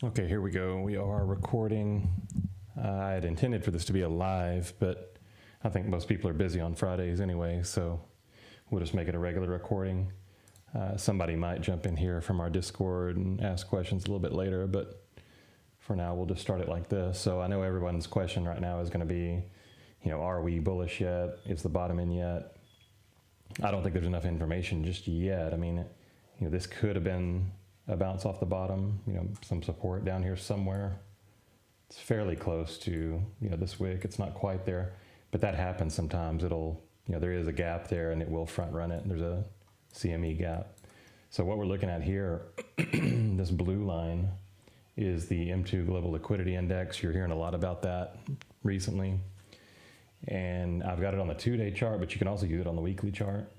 Okay, here we go. We are recording. I had intended for this to be a live, but I think most people are busy on Fridays anyway, so we'll just make it a regular recording. Somebody might jump in here from our Discord and ask questions a little bit later, but for now we'll just start it like this. So I know everyone's question right now is going to be, are we bullish yet? Is the bottom in yet? I don't think there's enough information just yet. I mean, this could have been a bounce off the bottom, some support down here somewhere. It's fairly close to, this wick. It's not quite there, but that happens sometimes. It'll, there is a gap there and it will front run it. There's a CME gap. So what we're looking at here, this blue line is the M2 Global Liquidity Index. You're hearing a lot about that recently. And I've got it on the 2-day chart, but you can also use it on the weekly chart.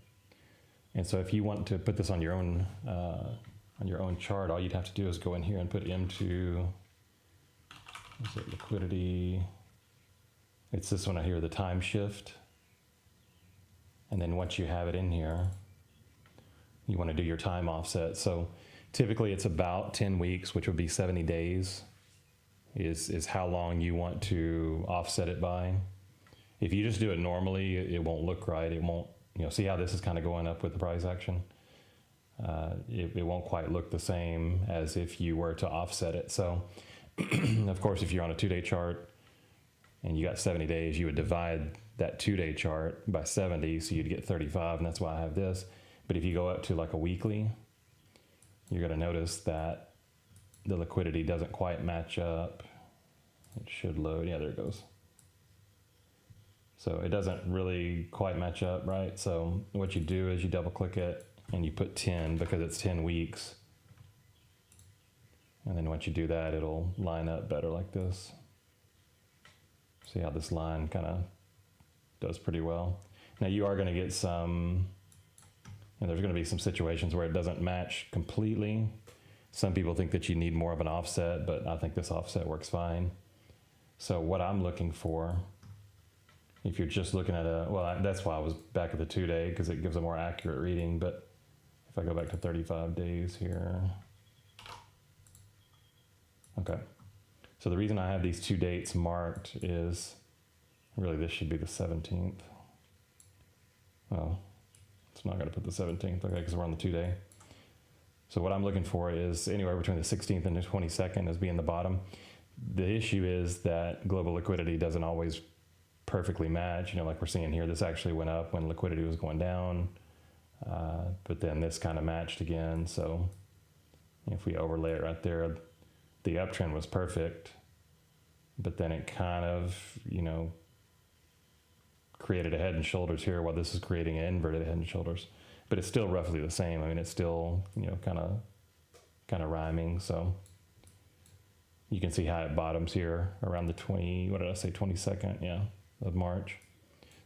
And so if you want to put this on your own chart, all you'd have to do is go in here and put M2 liquidity. It's this one out here, the time shift. And then once you have it in here, you want to do your time offset. So typically it's about 10 weeks, which would be 70 days is how long you want to offset it by. If you just do it normally, it won't look right. It won't, see how this is kind of going up with the price action? It won't quite look the same as if you were to offset it. So of course, if you're on a 2-day chart and you got 70 days, you would divide that 2-day chart by 70, so you'd get 35, and that's why I have this. But if you go up to like a weekly, you're going to notice that the liquidity doesn't quite match up. It should load. Yeah, there it goes. So it doesn't really quite match up, right? So what you do is you double click it and you put 10 because it's 10 weeks. And then once you do that, it'll line up better like this. See how this line kind of does pretty well. Now you are going to get some, there's going to be some situations where it doesn't match completely. Some people think that you need more of an offset, but I think this offset works fine. So what I'm looking for, if you're just looking at that's why I was back at the 2-day, because it gives a more accurate reading. But if I go back to 35 days here. Okay. So the reason I have these 2 dates marked is, really this should be the 17th. Well, it's not going to put the 17th, okay, because we're on the 2-day. So what I'm looking for is anywhere between the 16th and the 22nd as being the bottom. The issue is that global liquidity doesn't always perfectly match. Like we're seeing here, this actually went up when liquidity was going down, but then this kind of matched again. So if we overlay it right there, the uptrend was perfect, but then it kind of, created a head and shoulders here while this is creating an inverted head and shoulders, but it's still roughly the same. I mean, it's still, kind of rhyming. So you can see how it bottoms here around the 22nd, yeah, of March.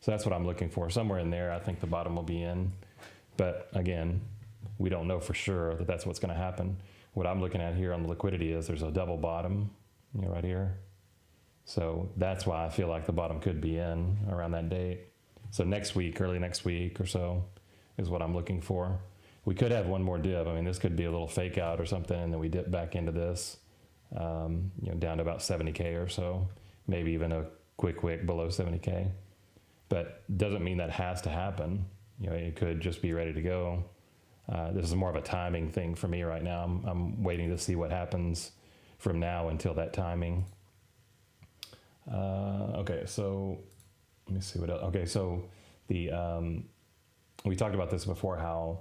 So that's what I'm looking for. Somewhere in there, I think the bottom will be in. But again, we don't know for sure that that's what's going to happen. What I'm looking at here on the liquidity is there's a double bottom, right here. So that's why I feel like the bottom could be in around that date. So next week, early next week or so is what I'm looking for. We could have one more dip. I mean, this could be a little fake out or something, and then we dip back into this, down to about 70K or so, maybe even a quick wick below 70K. But doesn't mean that has to happen. It could just be ready to go. This is more of a timing thing for me right now. I'm waiting to see what happens from now until that timing. Okay, so let me see what else. Okay, so we talked about this before, how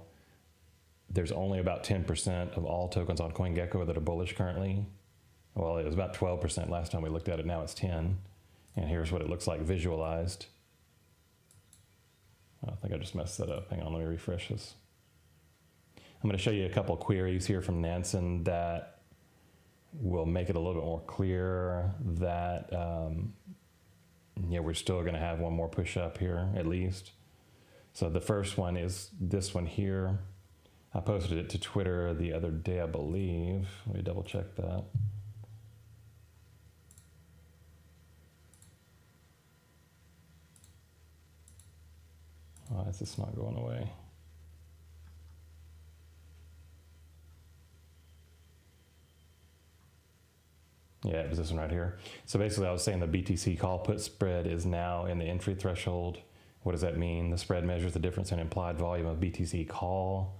there's only about 10% of all tokens on CoinGecko that are bullish currently. Well, it was about 12% last time we looked at it. Now it's 10. And here's what it looks like visualized. I think I just messed that up. Hang on, let me refresh this. I'm going to show you a couple of queries here from Nansen that will make it a little bit more clear that, we're still going to have one more push up here at least. So the first one is this one here. I posted it to Twitter the other day, I believe. Let me double check that. Why is this not going away? Yeah, it was this one right here. So basically I was saying the BTC call put spread is now in the entry threshold. What does that mean? The spread measures the difference in implied volume of BTC call.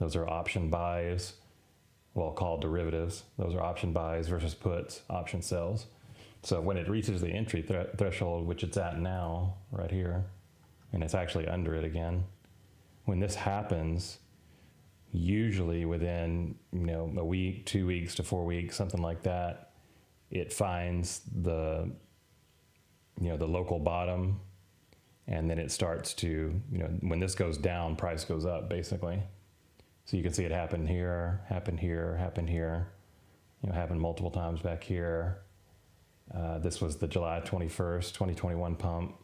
Those are option buys, well, called derivatives. Those are option buys versus puts, option sells. So when it reaches the entry threshold, which it's at now, right here, and it's actually under it again, when this happens, usually within a week, 2 weeks to 4 weeks, something like that, it finds the the local bottom, and then it starts to when this goes down, price goes up basically. So you can see it happen here, happen here, happen here, happen multiple times back here. This was the July 21st, 2021 pump.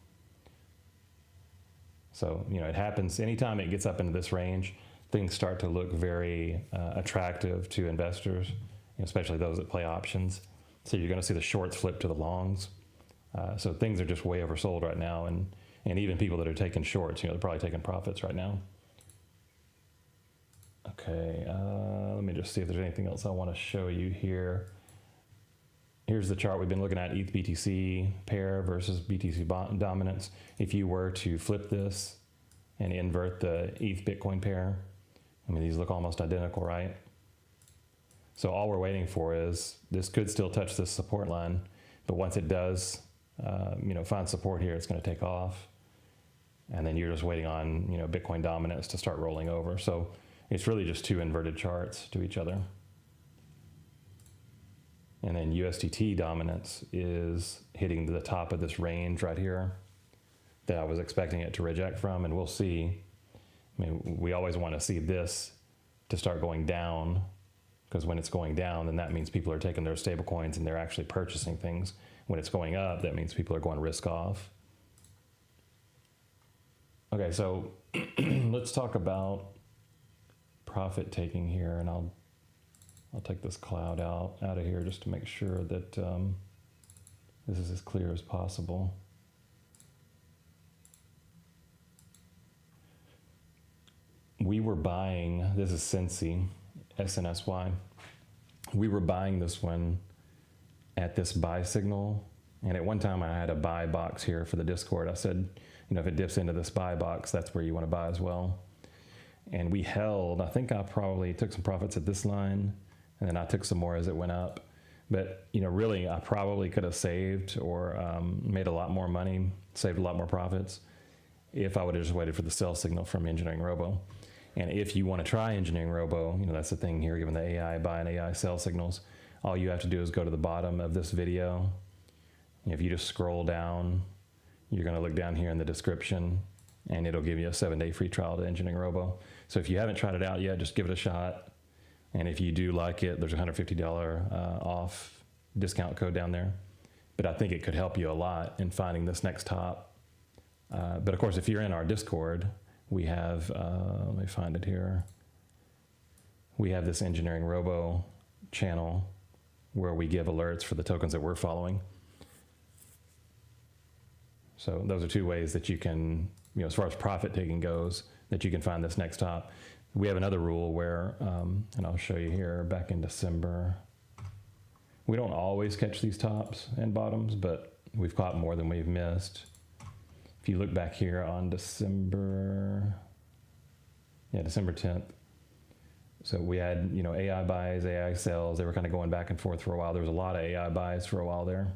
So, it happens anytime it gets up into this range, things start to look very attractive to investors, especially those that play options. So you're going to see the shorts flip to the longs. So things are just way oversold right now. And even people that are taking shorts, they're probably taking profits right now. Okay, let me just see if there's anything else I want to show you here. Here's the chart we've been looking at, ETH BTC pair versus BTC dominance. If you were to flip this and invert the ETH Bitcoin pair, these look almost identical, right? So all we're waiting for is this could still touch this support line, but once it does, find support here, it's going to take off. And then you're just waiting on, Bitcoin dominance to start rolling over. So it's really just two inverted charts to each other. And then USDT dominance is hitting the top of this range right here that I was expecting it to reject from, and we'll see. We always want to see this to start going down, because when it's going down, then that means people are taking their stable coins and they're actually purchasing things. When it's going up, that means people are going risk off. Okay, so let's talk about profit taking here, and I'll take this cloud out of here just to make sure that this is as clear as possible. We were buying, this is Cincy, SNSY. We were buying this one at this buy signal. And at one time I had a buy box here for the Discord. I said, if it dips into this buy box, that's where you want to buy as well. And we held, I think I probably took some profits at this line, and then I took some more as it went up. But, really, I probably could have saved or made a lot more money, saved a lot more profits if I would have just waited for the sell signal from Engineering Robo. And if you want to try Engineering Robo, that's the thing here, given the AI buy and AI sell signals, all you have to do is go to the bottom of this video. If you just scroll down, you're going to look down here in the description, and it'll give you a 7-day free trial to Engineering Robo. So if you haven't tried it out yet, just give it a shot. And if you do like it, there's a $150 off discount code down there. But I think it could help you a lot in finding this next top. But of course, if you're in our Discord, we have, let me find it here. We have this Engineering Robo channel where we give alerts for the tokens that we're following. So those are two ways that you can, as far as profit taking goes, that you can find this next top. We have another rule where, and I'll show you here, back in December, we don't always catch these tops and bottoms, but we've caught more than we've missed. If you look back here on December 10th. So we had, AI buys, AI sells. They were kind of going back and forth for a while. There was a lot of AI buys for a while there.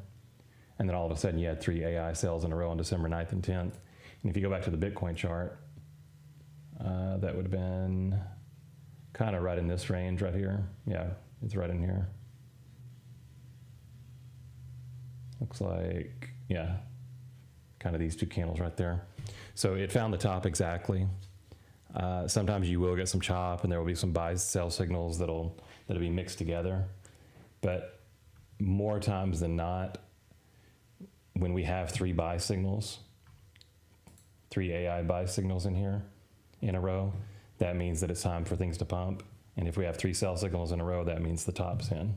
And then all of a sudden you had 3 AI sells in a row on December 9th and 10th. And if you go back to the Bitcoin chart, that would have been kind of right in this range right here. Yeah, it's right in here. Looks like, yeah, kind of these two candles right there. So it found the top exactly. Sometimes you will get some chop, and there will be some buy sell signals that'll be mixed together. But more times than not, when we have 3 buy signals, 3 AI buy signals in here in a row, that means that it's time for things to pump. And if we have 3 sell signals in a row, that means the top's in.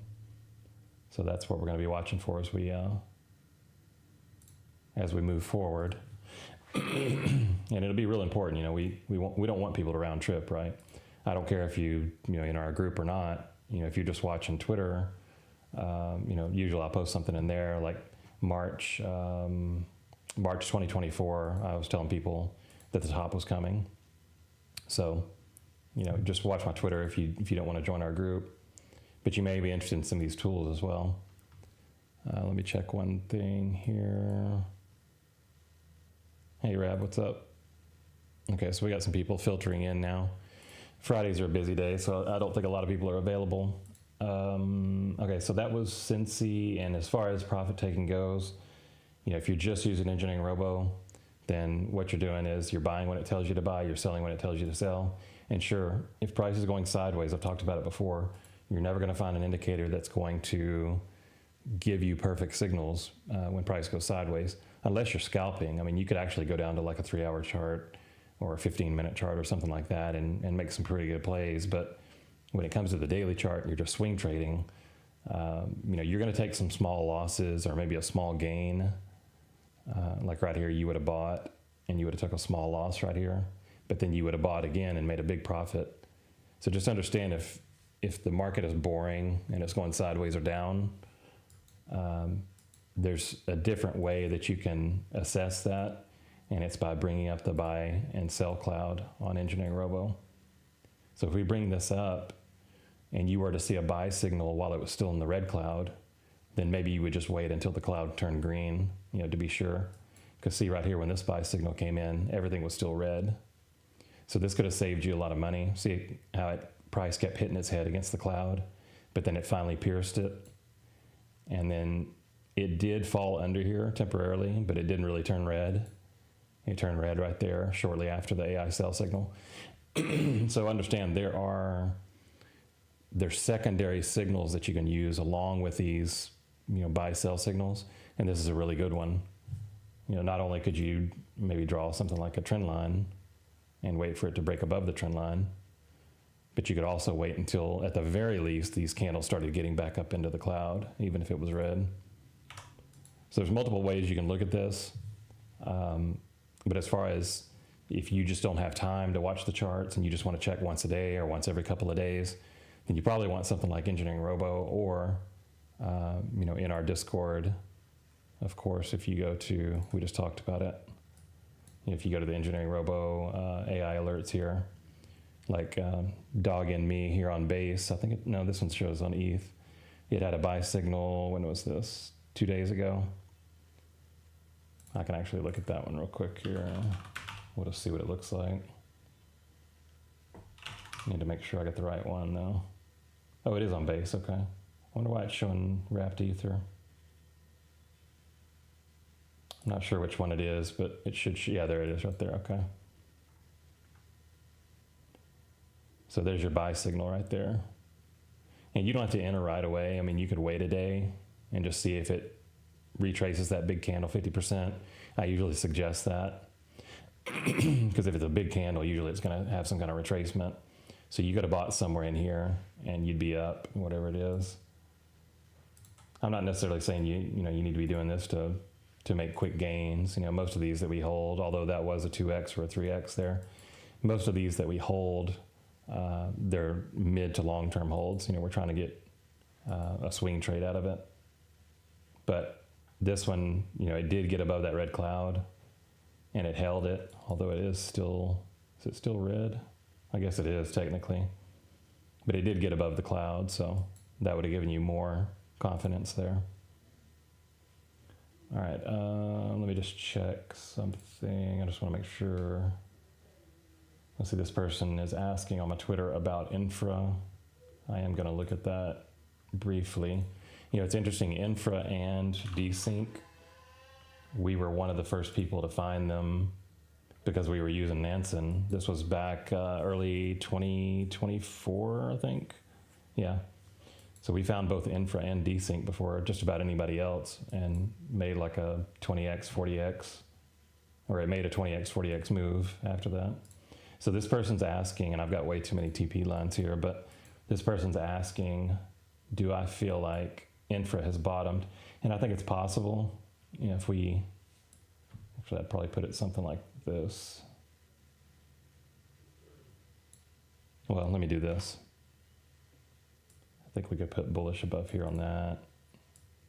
So that's what we're going to be watching for as we move forward. And it'll be real important. We don't want people to round trip, right? I don't care if you in our group or not. If you're just watching Twitter, Usually I'll post something in there like March 2024. I was telling people that the top was coming. So, just watch my Twitter if you don't want to join our group. But you may be interested in some of these tools as well. Let me check one thing here. Hey, Rab, what's up? Okay, so we got some people filtering in now. Fridays are a busy day, so I don't think a lot of people are available. Okay, so that was Cincy, and as far as profit taking goes, if you're just using Engineering Robo, then what you're doing is you're buying when it tells you to buy, you're selling when it tells you to sell. And sure, if price is going sideways, I've talked about it before, you're never going to find an indicator that's going to give you perfect signals when price goes sideways, unless you're scalping. I mean, you could actually go down to like a 3-hour chart or a 15-minute chart or something like that and make some pretty good plays. But when it comes to the daily chart and you're just swing trading, you're going to take some small losses or maybe a small gain. Like right here, you would have bought and you would have took a small loss right here, but then you would have bought again and made a big profit. So just understand if the market is boring and it's going sideways or down, there's a different way that you can assess that, and it's by bringing up the buy and sell cloud on Engineering Robo. So if we bring this up and you were to see a buy signal while it was still in the red cloud, then maybe you would just wait until the cloud turned green, to be sure. Because see right here, when this buy signal came in, everything was still red. So this could have saved you a lot of money. See how price kept hitting its head against the cloud, but then it finally pierced it. And then it did fall under here temporarily, but it didn't really turn red. It turned red right there shortly after the AI sell signal. So understand there's secondary signals that you can use along with these, buy sell signals. And this is a really good one. Not only could you maybe draw something like a trend line and wait for it to break above the trend line, but you could also wait until, at the very least, these candles started getting back up into the cloud, even if it was red. So there's multiple ways you can look at this. But as far as if you just don't have time to watch the charts and you just want to check once a day or once every couple of days, then you probably want something like Engineering Robo or, in our Discord, of course, if you go to, we just talked about it. If you go to the Engineering Robo AI alerts here, like Dog and Me here on base, I think, this one shows on ETH. It had a buy signal, when was this? 2 days ago. I can actually look at that one real quick here. We'll just see what it looks like. Need to make sure I get the right one though. Oh, it is on base, okay. I wonder why it's showing wrapped ether. I'm not sure which one it is, but it should, yeah, there it is right there, okay. So there's your buy signal right there. And you don't have to enter right away. I mean, you could wait a day and just see if it retraces that big candle 50%. I usually suggest that because if it's a big candle, usually it's going to have some kind of retracement. So you could have bought somewhere in here and you'd be up, whatever it is. I'm not necessarily saying you need to be doing this to make quick gains. Most of these that we hold, although that was a 2x or a 3x there, most of these that we hold, they're mid to long-term holds. We're trying to get a swing trade out of it. But this one, it did get above that red cloud and it held it, although it is still red? I guess it is technically, but it did get above the cloud. So that would have given you more confidence there. All right, let me just check something. I just want to make sure. Let's see, this person is asking on my Twitter about infra. I am going to look at that briefly. It's interesting, infra and desync, we were one of the first people to find them because we were using Nansen. This was back early 2024, I think. Yeah. So we found both infra and desync before just about anybody else and made like a 20x, 40x, or it made a 20x, 40x move after that. So this person's asking, and I've got way too many TP lines here, but this person's asking, do I feel like infra has bottomed? And I think it's possible. If I'd probably put it something like this. Well, let me do this. think we could put bullish above here on that.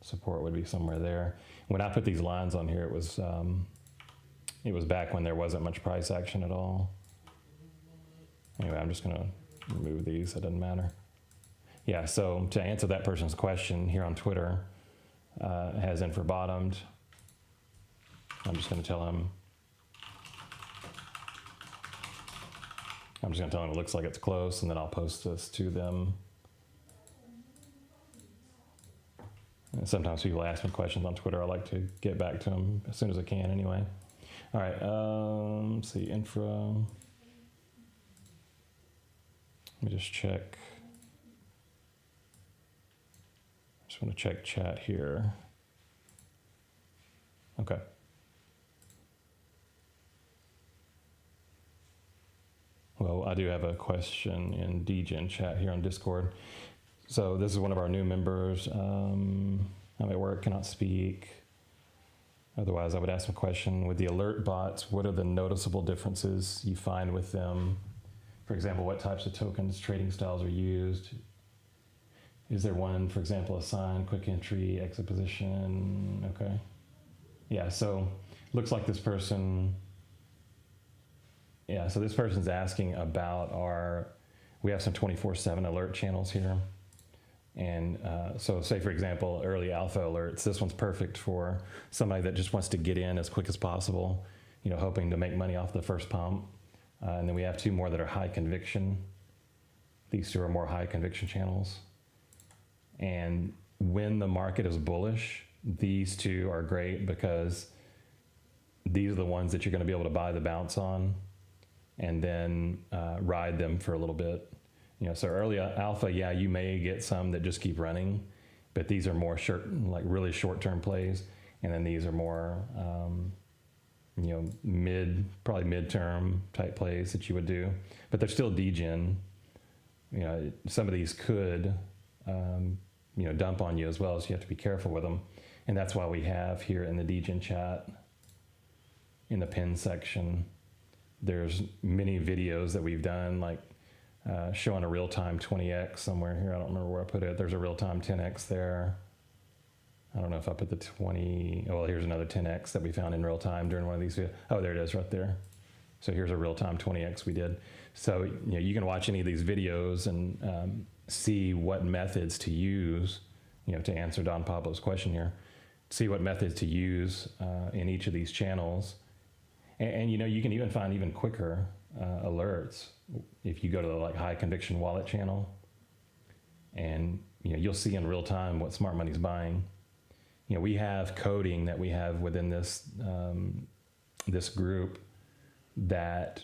Support would be somewhere there. When I put these lines on here, it was back when there wasn't much price action at all. Anyway, I'm just gonna remove these, it doesn't matter. Yeah, so to answer that person's question here on Twitter, has infra bottomed. I'm just gonna tell him, it looks like it's close, and then I'll post this to them. And sometimes people ask me questions on Twitter. I like to get back to them as soon as I can anyway. All right, let's see, infra. Let me just check. Just want to check chat here. Okay. Well, I do have a question in DGen chat here on Discord. So this is one of our new members. I'm at work, cannot speak. Otherwise, I would ask a question. With the alert bots, what are the noticeable differences you find with them? For example, what types of tokens, trading styles are used? Is there one, for example, assign, quick entry, exit position? Okay. Yeah, so looks like this person, so this person's asking about we have some 24/7 alert channels here. And so say, for example, early alpha alerts, this one's perfect for somebody that just wants to get in as quick as possible, hoping to make money off the first pump. And then we have two more that are high conviction. These two are more high conviction channels. And when the market is bullish, these two are great because these are the ones that you're going to be able to buy the bounce on and then ride them for a little bit. So early alpha, you may get some that just keep running, but these are more short, like really short-term plays. And then these are more, probably mid-term type plays that you would do, but they're still degen. Some of these could, dump on you as well, so you have to be careful with them. And that's why we have here in the degen chat, in the pin section, there's many videos that we've done, like showing a real-time 20x somewhere here. I don't remember where I put it. There's a real-time 10x there. I don't know if I put the 20. Well, here's another 10x that we found in real time during one of these videos. Oh, there it is right there. So here's a real-time 20x we did. So you can watch any of these videos and see what methods to use, to answer Don Pablo's question here. See what methods to use in each of these channels. And you can even find even quicker alerts if you go to the high conviction wallet channel, and you'll see in real time what smart money's buying. We have coding that we have within this this group that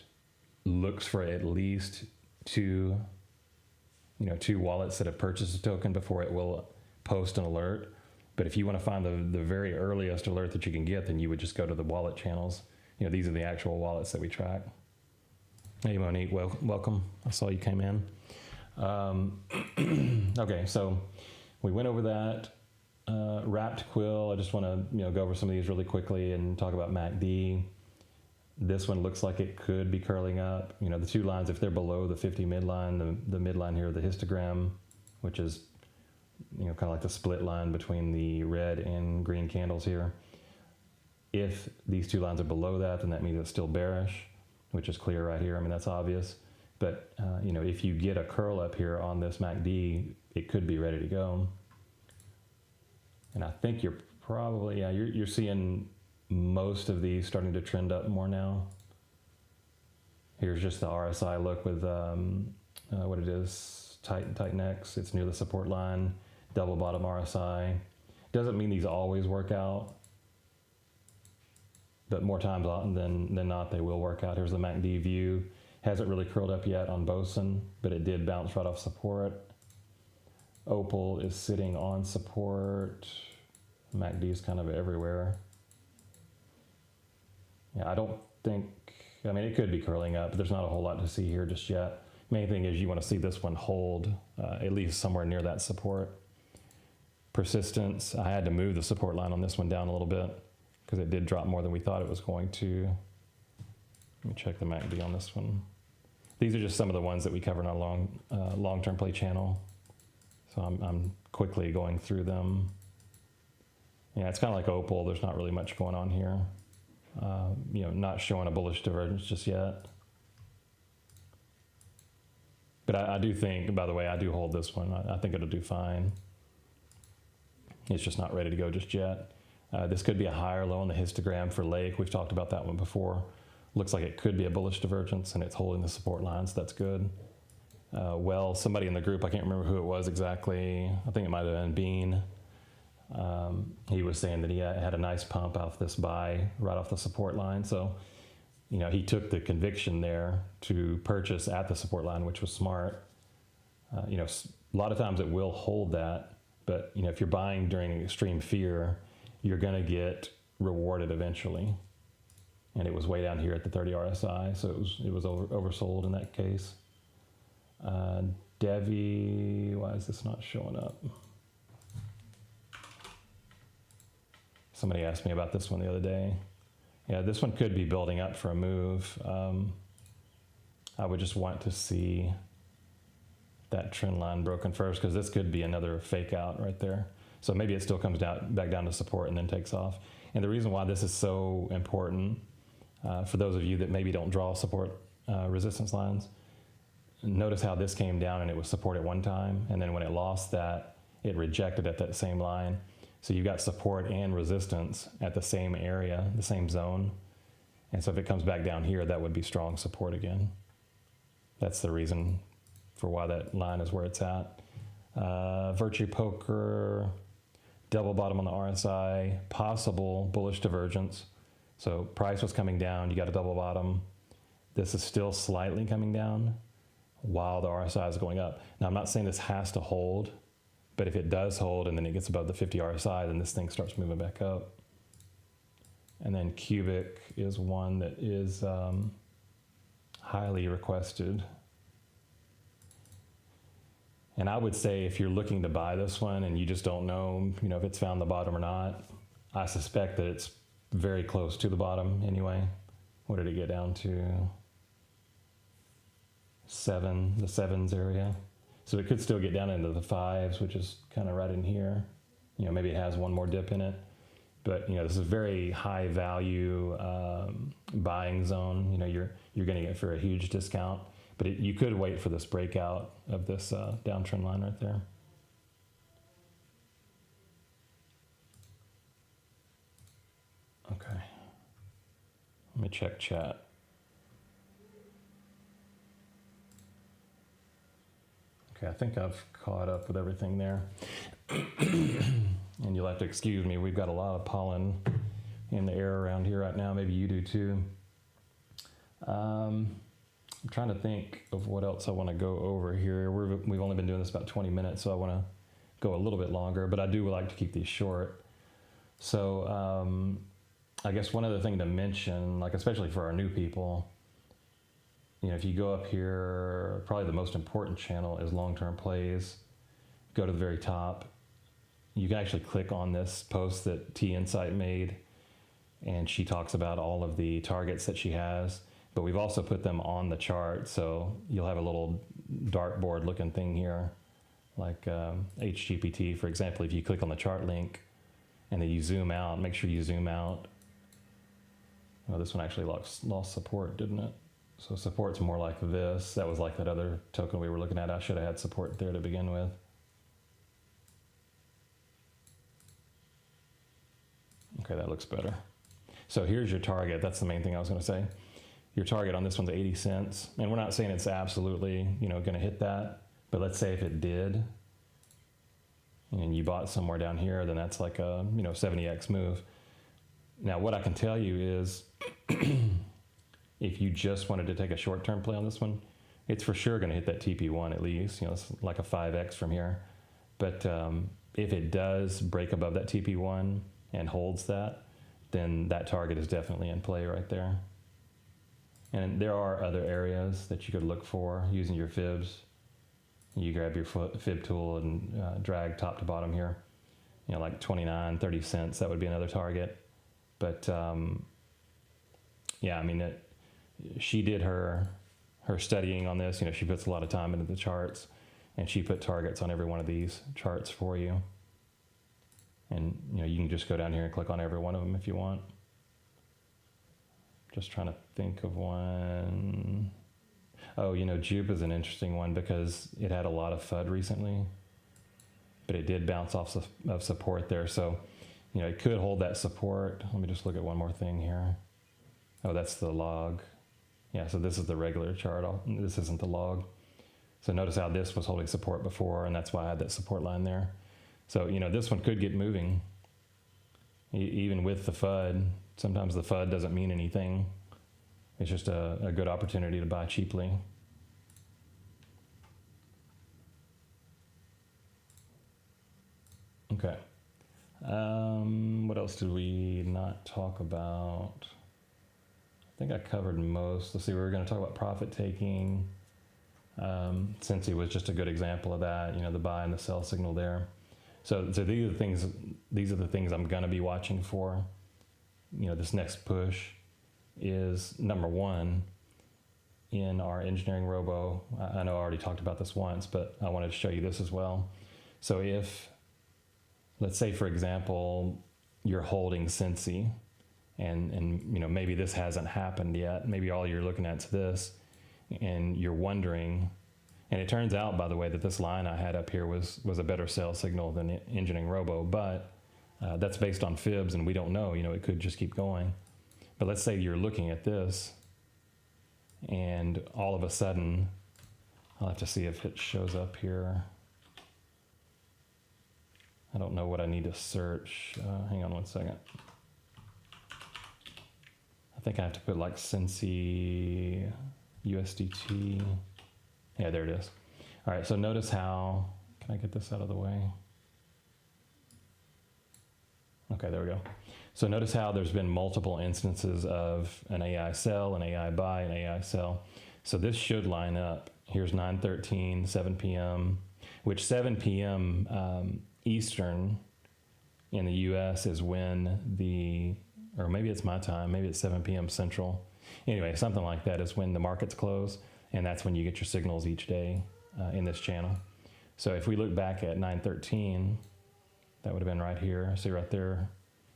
looks for at least two wallets that have purchased a token before it will post an alert. But if you want to find the very earliest alert that you can get, then you would just go to the wallet channels. These are the actual wallets that we track. Hey, Monique, welcome. I saw you came in. Okay, so we went over that. Wrapped quill, I just want to go over some of these really quickly and talk about MACD. This one looks like it could be curling up. The two lines, if they're below the 50 midline, the midline here, the histogram, which is kind of like the split line between the red and green candles here. If these two lines are below that, then that means it's still bearish, which is clear right here. I mean, that's obvious. But, if you get a curl up here on this MACD, it could be ready to go. And I think you're probably, you're seeing most of these starting to trend up more now. Here's just the RSI look with what it is, Titan X. It's near the support line, double bottom RSI. Doesn't mean these always work out, but more times than not, they will work out. Here's the MACD view. Hasn't really curled up yet on Boson, but it did bounce right off support. Opal is sitting on support. MACD is kind of everywhere. I don't think, it could be curling up, but there's not a whole lot to see here just yet. Main thing is you want to see this one hold at least somewhere near that support. Persistence, I had to move the support line on this one down a little bit because it did drop more than we thought it was going to. Let me check the MACD on this one. These are just some of the ones that we covered on a long-term play channel. So I'm quickly going through them. Yeah, it's kind of like Opal. There's not really much going on here. Not showing a bullish divergence just yet. But I do think, by the way, I do hold this one. I think it'll do fine. It's just not ready to go just yet. This could be a higher low on the histogram for Lake. We've talked about that one before. Looks like it could be a bullish divergence, and it's holding the support line, so that's good. Somebody in the group, I can't remember who it was exactly. I think it might have been Bean. He was saying that he had a nice pump off this buy right off the support line. So, he took the conviction there to purchase at the support line, which was smart. A lot of times it will hold that, but if you're buying during extreme fear, you're going to get rewarded eventually. And it was way down here at the 30 RSI, so it was oversold in that case. Devi, why is this not showing up? Somebody asked me about this one the other day. Yeah, this one could be building up for a move. I would just want to see that trend line broken first, because this could be another fake out right there. So maybe it still comes back down to support and then takes off. And the reason why this is so important, for those of you that maybe don't draw support resistance lines, notice how this came down and it was support at one time, and then when it lost that, it rejected at that same line. So you've got support and resistance at the same area, the same zone. And so if it comes back down here, that would be strong support again. That's the reason for why that line is where it's at. Virtue Poker, double bottom on the RSI, possible bullish divergence. So price was coming down, you got a double bottom. This is still slightly coming down while the RSI is going up. Now, I'm not saying this has to hold, but if it does hold and then it gets above the 50 RSI, then this thing starts moving back up. And then Cubic is one that is highly requested. And I would say if you're looking to buy this one and you just don't know, if it's found the bottom or not, I suspect that it's very close to the bottom anyway. What did it get down to? 7, the 7s area. So it could still get down into the 5s, which is kind of right in here. Maybe it has one more dip in it. But, this is a very high value buying zone. You're getting it for a huge discount. But you could wait for this breakout of this downtrend line right there. Okay. Let me check chat. Okay, I think I've caught up with everything there. And you'll have to excuse me, we've got a lot of pollen in the air around here right now. Maybe you do too. I'm trying to think of what else I want to go over here. We've only been doing this about 20 minutes, so I want to go a little bit longer, but I do like to keep these short. So I guess one other thing to mention, especially for our new people, if you go up here, probably the most important channel is long-term plays. Go to the very top. You can actually click on this post that T Insight made, and she talks about all of the targets that she has, but we've also put them on the chart. So you'll have a little dartboard looking thing here, like HGPT, for example. If you click on the chart link and then you zoom out, make sure you zoom out. Oh, this one actually lost support, didn't it? So support's more like this. That was like that other token we were looking at. I should have had support there to begin with. Okay, that looks better. So here's your target. That's the main thing I was going to say. Your target on this one's 80 cents. And we're not saying it's absolutely, going to hit that. But let's say if it did, and you bought somewhere down here, then that's like a, 70x move. Now, what I can tell you is if you just wanted to take a short-term play on this one, it's for sure going to hit that TP1 at least. It's like a 5x from here. But if it does break above that TP1 and holds that, then that target is definitely in play right there. And there are other areas that you could look for using your fibs. You grab your fib tool and drag top to bottom here. Like 29, 30 cents, that would be another target. But yeah, she did her studying on this. She puts a lot of time into the charts, and she put targets on every one of these charts for you. And you can just go down here and click on every one of them if you want. Just trying to think of one. Oh, Jupe is an interesting one because it had a lot of FUD recently, but it did bounce off of support there. So, it could hold that support. Let me just look at one more thing here. Oh, that's the log. Yeah, so this is the regular chart. This isn't the log. So notice how this was holding support before, and that's why I had that support line there. So, this one could get moving, even with the FUD. Sometimes the FUD doesn't mean anything. It's just a good opportunity to buy cheaply. Okay. What else did we not talk about? I think I covered most. Let's see, we were going to talk about profit taking. Cincy was just a good example of that, the buy and the sell signal there. So these are the things I'm going to be watching for. This next push is number one in our engineering robo. I know I already talked about this once, but I wanted to show you this as well. So if, let's say for example, you're holding Cincy and maybe this hasn't happened yet. Maybe all you're looking at is this and you're wondering, and it turns out, by the way, that this line I had up here was a better sell signal than engineering robo, but that's based on fibs and we don't know, it could just keep going. But let's say you're looking at this and all of a sudden, I'll have to see if it shows up here. I don't know what I need to search. Hang on one second. I think I have to put like Cincy USDT. Yeah, there it is. All right, so notice how, can I get this out of the way? Okay, there we go. So notice how there's been multiple instances of an AI sell, an AI buy, an AI sell. So this should line up. Here's 9:13, 7 p.m., which 7 p.m. Eastern in the US is when or maybe it's my time, maybe it's 7 p.m. Central. Anyway, something like that is when the markets close, and that's when you get your signals each day in this channel. So if we look back at 9:13, that would have been right here. See right there,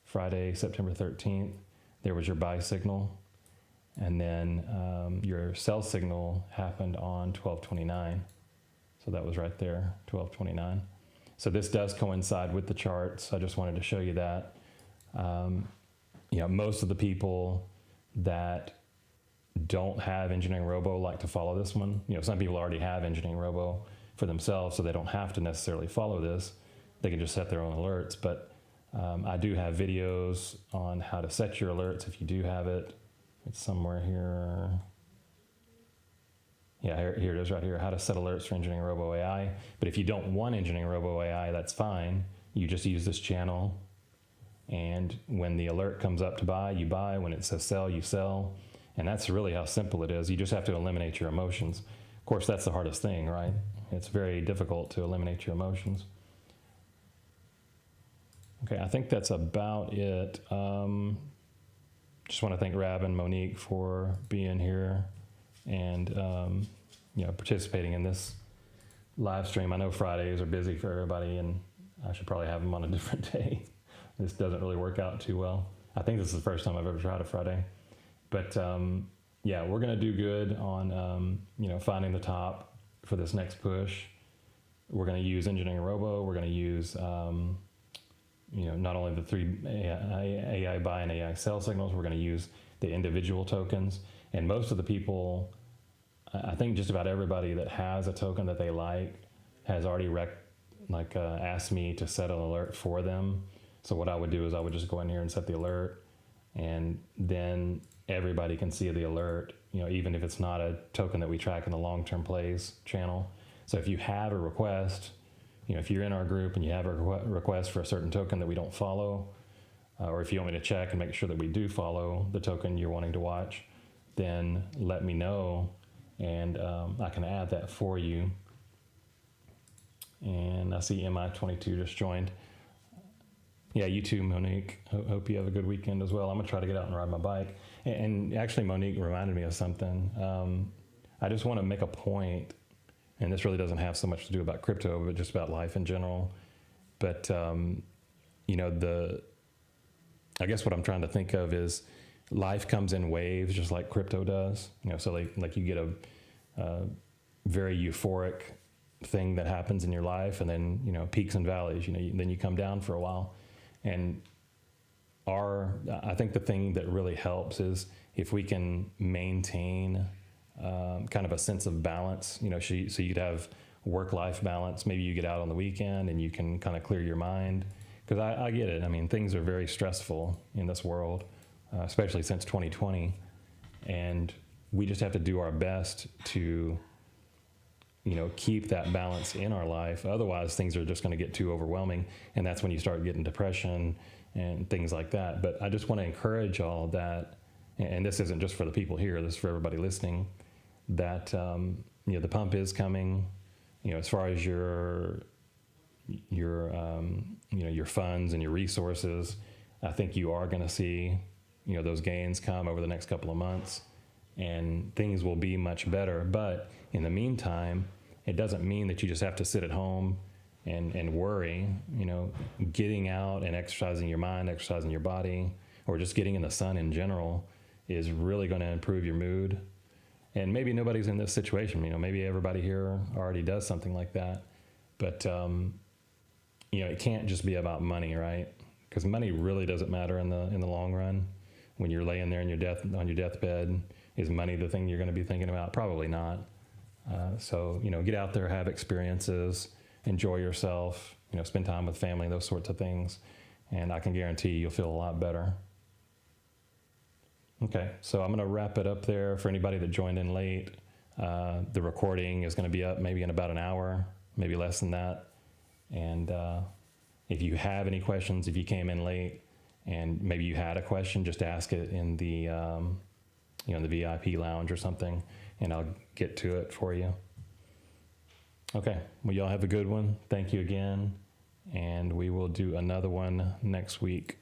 Friday, September 13th, there was your buy signal. And then your sell signal happened on 12/29. So that was right there, 12/29. So this does coincide with the charts. I just wanted to show you that. Most of the people that don't have engineering robo like to follow this one. Some people already have engineering robo for themselves, so they don't have to necessarily follow this. They can just set their own alerts. But I do have videos on how to set your alerts if you do have it. It's somewhere here. Yeah, here it is right here, how to set alerts for engineering robo AI. But if you don't want engineering robo AI, that's fine. You just use this channel. And when the alert comes up to buy, you buy. When it says sell, you sell. And that's really how simple it is. You just have to eliminate your emotions. Of course, that's the hardest thing, right? It's very difficult to eliminate your emotions. Okay, I think that's about it. Just want to thank Rab and Monique for being here and participating in this live stream. I know Fridays are busy for everybody, and I should probably have them on a different day. This doesn't really work out too well. I think this is the first time I've ever tried a Friday. But we're going to do good on finding the top for this next push. We're going to use engineering robo. We're going to use not only the three AI buy and AI sell signals, we're going to use the individual tokens. And most of the people, I think just about everybody that has a token that they like has already asked me to set an alert for them. So what I would do is I would just go in here and set the alert, and then everybody can see the alert, even if it's not a token that we track in the long-term plays channel. So if you have a request, if you're in our group and you have a request for a certain token that we don't follow, or if you want me to check and make sure that we do follow the token you're wanting to watch, then let me know, and I can add that for you. And I see MI22 just joined. Yeah, you too, Monique. Hope you have a good weekend as well. I'm gonna try to get out and ride my bike. And actually, Monique reminded me of something. I just want to make a point, and this really doesn't have so much to do about crypto, but just about life in general. But you know, I guess what I'm trying to think of is life comes in waves, just like crypto does. You know, so like you get a very euphoric thing that happens in your life, and then, you know, peaks and valleys. You know, then you come down for a while. And I think the thing that really helps is if we can maintain kind of a sense of balance. You know, so you'd have work-life balance. Maybe you get out on the weekend and you can kind of clear your mind. Because I get it. I mean, things are very stressful in this world, especially since 2020. And we just have to do our best to, you know, keep that balance in our life. Otherwise, things are just going to get too overwhelming. And that's when you start getting depression and things like that. But I just want to encourage all that, and this isn't just for the people here, this is for everybody listening, that, you know, the pump is coming. You know, as far as your you know, your funds and your resources, I think you are going to see, you know, those gains come over the next couple of months, and things will be much better. But in the meantime, it doesn't mean that you just have to sit at home and worry. You know, getting out and exercising your mind, exercising your body, or just getting in the sun in general is really going to improve your mood. And maybe nobody's in this situation. You know, maybe everybody here already does something like that. But you know, it can't just be about money, right? Because money really doesn't matter in the long run. When you're laying there on your deathbed, is money the thing you're going to be thinking about? Probably not. So, you know, get out there, have experiences, enjoy yourself, you know, spend time with family, those sorts of things. And I can guarantee you'll feel a lot better. Okay, so I'm going to wrap it up there. For anybody that joined in late, the recording is going to be up maybe in about an hour, maybe less than that. And if you have any questions, if you came in late and maybe you had a question, just ask it in the, you know, in the VIP lounge or something, and I'll get to it for you. Okay, well, y'all have a good one. Thank you again, and we will do another one next week.